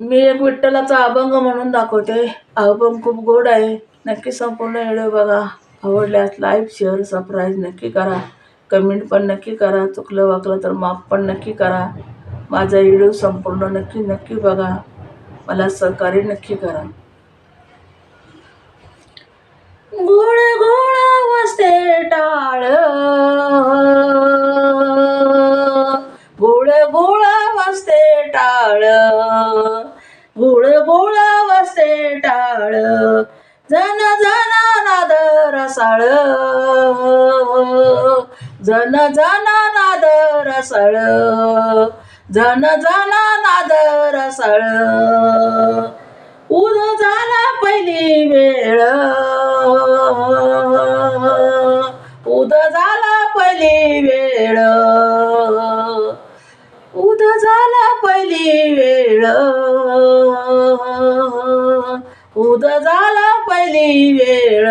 मी एक विठ्ठलाचा अभंग म्हणून दाखवते. अभंग खूप गोड आहे. नक्की संपूर्ण व्हिडिओ बघा. आवडल्यास लाईक शेअर सबस्क्राईब नक्की करा. कमेंट पण नक्की करा. चुकलं वाकलं तर माफ पण नक्की करा. माझा व्हिडिओ संपूर्ण नक्की बघा. मला सहकार्य नक्की करा. गोड गोड वसते टाळ, गोड गोड वसते टाळ, गोड गोड वसते टाळ, जन जन नाद रसाळ, जन जन नाद रसाळ, जन जन नाद रसाळ. उद झाला पहिली वेळ, उद झाला पहिली वेळ, उद झाला पहिली वेळ, उद झाला पहिली वेळ.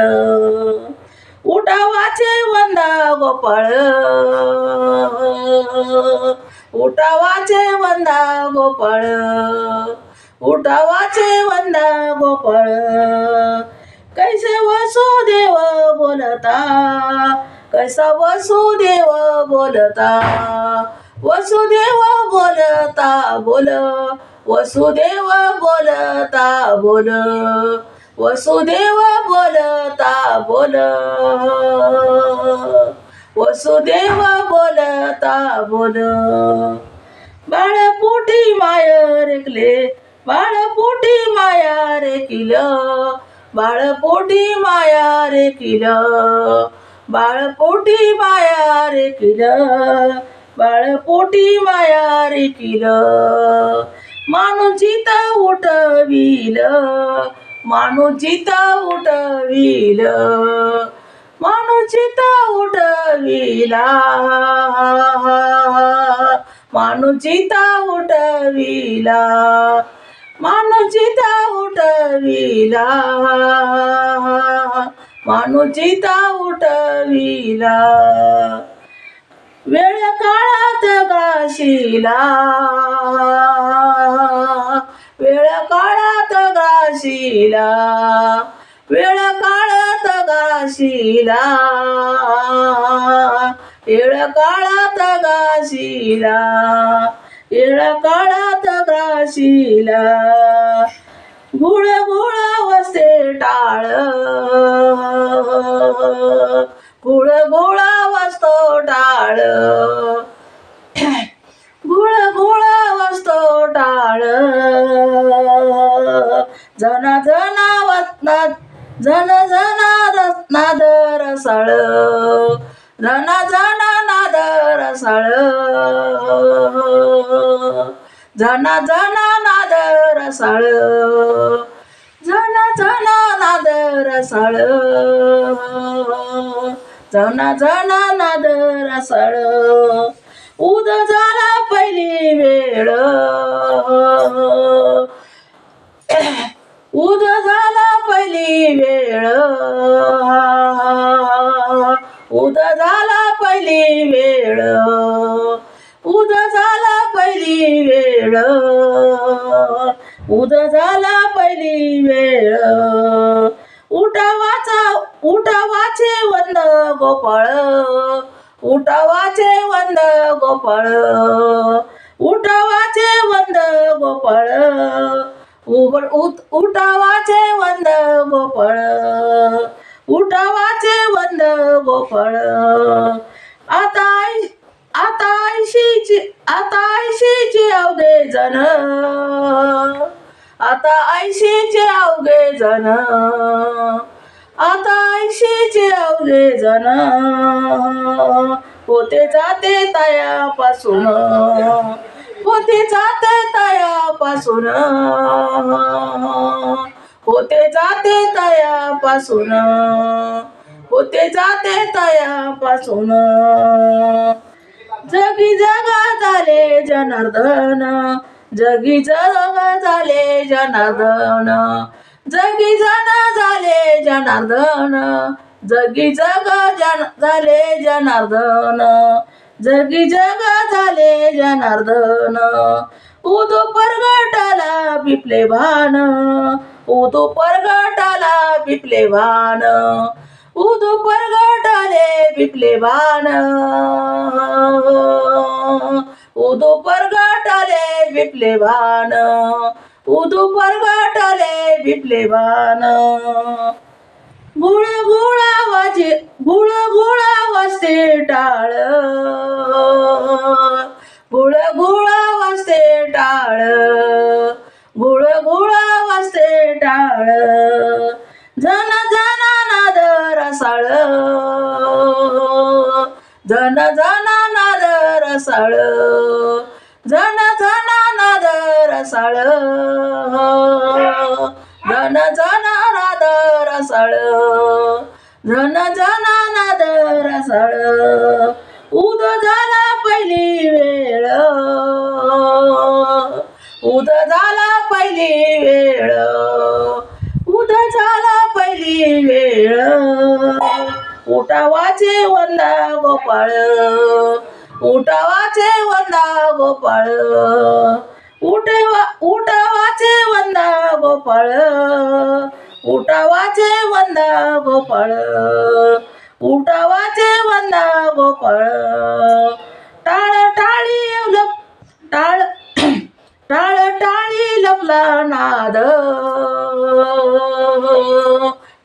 उठावाचे वंदा गोपाळ, उठावाचे वंदा गोपाळ, उठावाचे वंदा गोपाळ. कैसे वसुदेव बोलता, कैसा वसुदेव बोलता, वसुदेव बोलता बोल, वसुदेव बोलता बोल, वसुदेव बोलता बोल, वसुदेव बोलता बोल. बाळपोटी माय रेकले, बाळपोटी माया रेकिल, बाळपोटी माया रेकिल, बाळपोटी माया रेकिल, बाळपोटी माया रेकिल. माणूस उठविल, माणूस उठविल, माणूस उठविला, माणूस उठविला, माणूस उठविला, माणूस उठविला. वेळ काळात गाशीला, वेळ काळात गाशीला, वेळ काळात गाशीला, वेळ काळात गाशीला, वेळ काळात गाशीला. गुळ गुळ वसते टाळ, गुळ गुळ वसतो टाळ, गुळ गुळ वसतो टाळ, जन जन वतना, जन जन नाद रसाळ, जन जन नाद रसाळ, जन जन नाद रसाळ, जन जन नाद रसाळ, जन जन नाद रसाळ. उद झाला पहिली वेळ, उद झाला पहिली वेळ, उद झाला पहिली वेळ, उद झाला पहिली वेळ, उद झाला पहिली वेळ. उठावाचा, उठावाचे वंद गोपाळ, उठावाचे वंद गोपाळ, उठावाचे वंद गोपाळ, उठावाचे वंद गोपाळ, उठावाचे वंद गोपाळ. आता ऐशीचे अवघे जण, आता ऐशीचे अवघे जण, आता ऐशीचे अवघे जण, होते जाते तयापासून, होते जाते तयापासून, होते जाते तयापासून, होते जाते तयापासून. जगी जगा झाले जनार्दन, जगी जगा झाले जनार्दन, जगी जन झाले जनार्दन, जगी जग झाले जनार्दन, जगी जग झाले जनार्दन. उदू परगटाला बिपले भान उदू परगटाला बिपले भान उदू परगटाले बिपले भान उदू परगटाले बिपले भान उदू परगटाले बिपले भान गुळ गुळावाचे गुळ गुळावाचे टाळ गुळ गुळावाचे टाळ गुळ गुळावाचे टाळ जन जना नाद रसाळ जन जना नाद रसाळ जन जना नाद रसाळ जन जना नाद रसाळ जन जना नाद रसाळ उद झाला पहिली वेळ उद झाला पहिली वेळ उद झाला पहिली वेळ उठावाचे वंदा गोपाळ उठावाचे वंदा गोपाळ उठावाचे वंदा गोपाळ उठावाचे वंदा गोपाळ उठावाचे वंदा गोपाळ टाळ टाळी लप टाळ टाळ टाळी लपला नाद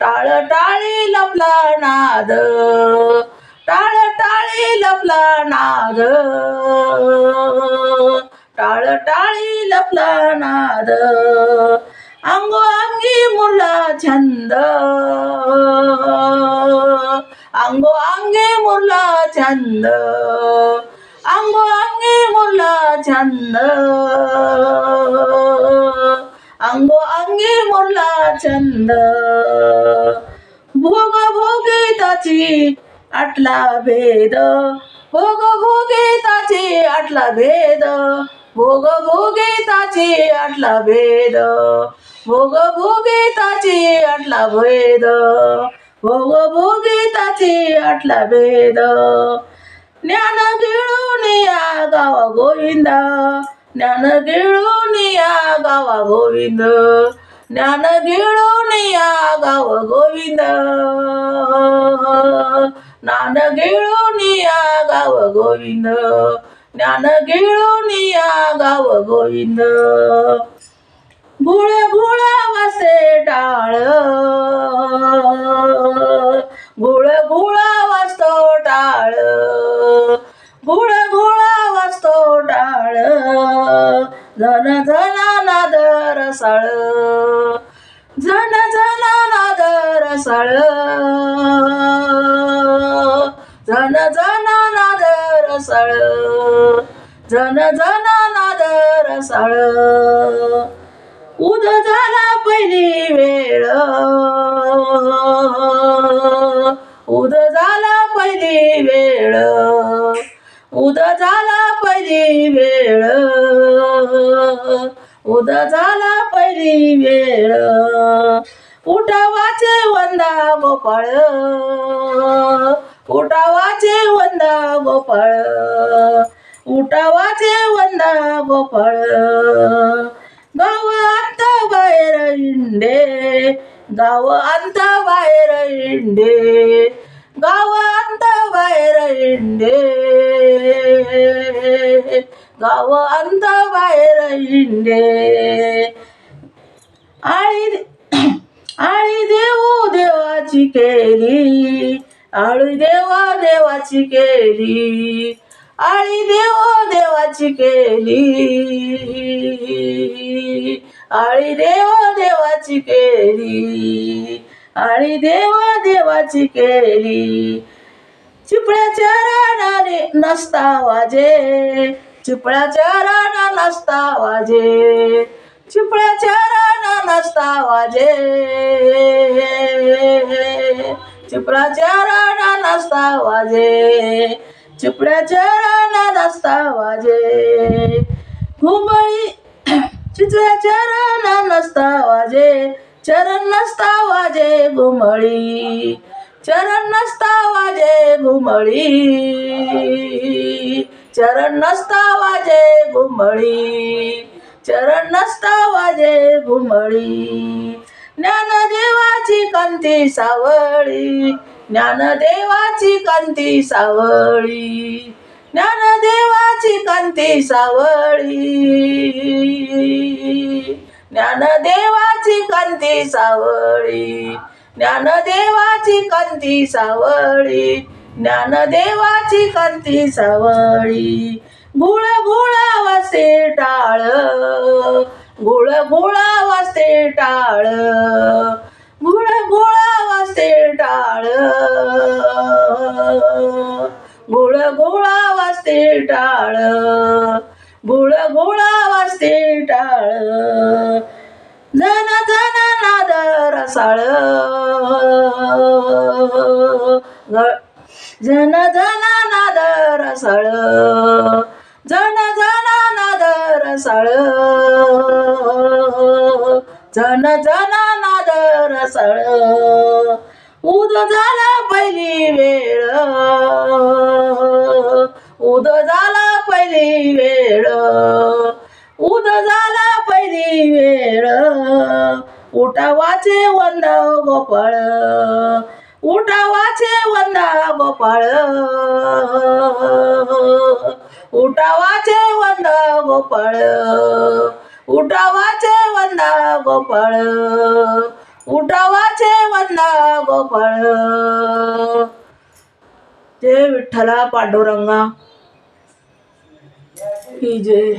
टाळ टाळी लपला नाद टाळ टाळी लपला नाद टाळ टाळी लपला नाद अंगो अंगी मुरला छंद अंगो अंगी मुरला छंद अंगो अंगी मुरला छंद अंगो अंगी मुरला छंद भोग भोगिताची आटला भेद भोग भोगिताची आटला भेद भोग भोगिताची आटला भेद भोग भोगिताची आटला भेद भोग भोगिताची आटला भेद ज्ञान गिळून या गावा गोविंद ज्ञान गिळून या गावा गोविंद ज्ञान गिळून या गाव गोविंद ज्ञान गिळून या गाव गोविंद ज्ञान गिळून या गाव गोविंद गुळ गुळावाचे टाळ गुळ गुळा वाजतो टाळ गुळ गुळा वाजतो टाळ धन धना नाद रसाळ जन जना नाद रसाळ जन जना नाद रसाळ जन जना नाद रसाळ उद झाला पहिली वेळ उद झाला पहिली वेळ उद झाला पहिली वेळ उद झाला पहिली वेळ उठावाचे वंदा गोपाळ उठावाचे वंदा गोपाळ उठावाचे वंदा गोपाळ गाव अंत बाहेर इंडे गाव अंत बाहेर इंडे गाव अंत बाहेर इंडे गाव अंत बाहेर इंडे आळी देऊ देवाची केली आळी देवा देवाची केली आळी देव देवाची केली आळी देव देवाची केली आळी देव देवाची केली चिपळ्याच्या रानाने नसता वाजे चिपळ्याच्या राना नसता वाजे चिपळ्याच्या राना नसता वाजे चिपळ्याच्या राना नसता वाजे चिपळ्याच्या राना नसता वाजे घुमळी चिपळ्याच्या राना नसता वाजे चरण नसता वाजे घुमळी चरण नसता वाजे घुमळी चरण नसता वाजे घुमळी चरण नसता वाजे घुमळी. ज्ञानदेवाची कांती सावळी, ज्ञानदेवाची कांती सावळी, ज्ञानदेवाची कांती सावळी, ज्ञानदेवाची कांती सावळी, ज्ञानदेवाची कांती सावळी, ज्ञानदेवाची कांती सावळी. गुळ गुळ वाजते टाळ, गुळ गुळ वाजते टाळ, गुळ गुळ वाजते टाळ, गुळ गुळ वाजते टाळ, गुळ गुळ वाजते टाळ. धन धन नाद रसाळ, जन जन नाद रसाळ, जन जन नाद रसाळ, जन जन नाद रसाळ. उद झाला पहिली वेळ, उद झाला पहिली वेळ, उद झाला पहिली वेळ. उठावाचे वंदा गोपाळ, उठावाचे वंदा गोपाळ, उठावाचे वंदा गोपाळ, उठावाचे वंदा गोपाळ, उठावाचे वंदा गोपाळ. जय विठ्ठला पांडुरंगा की जय.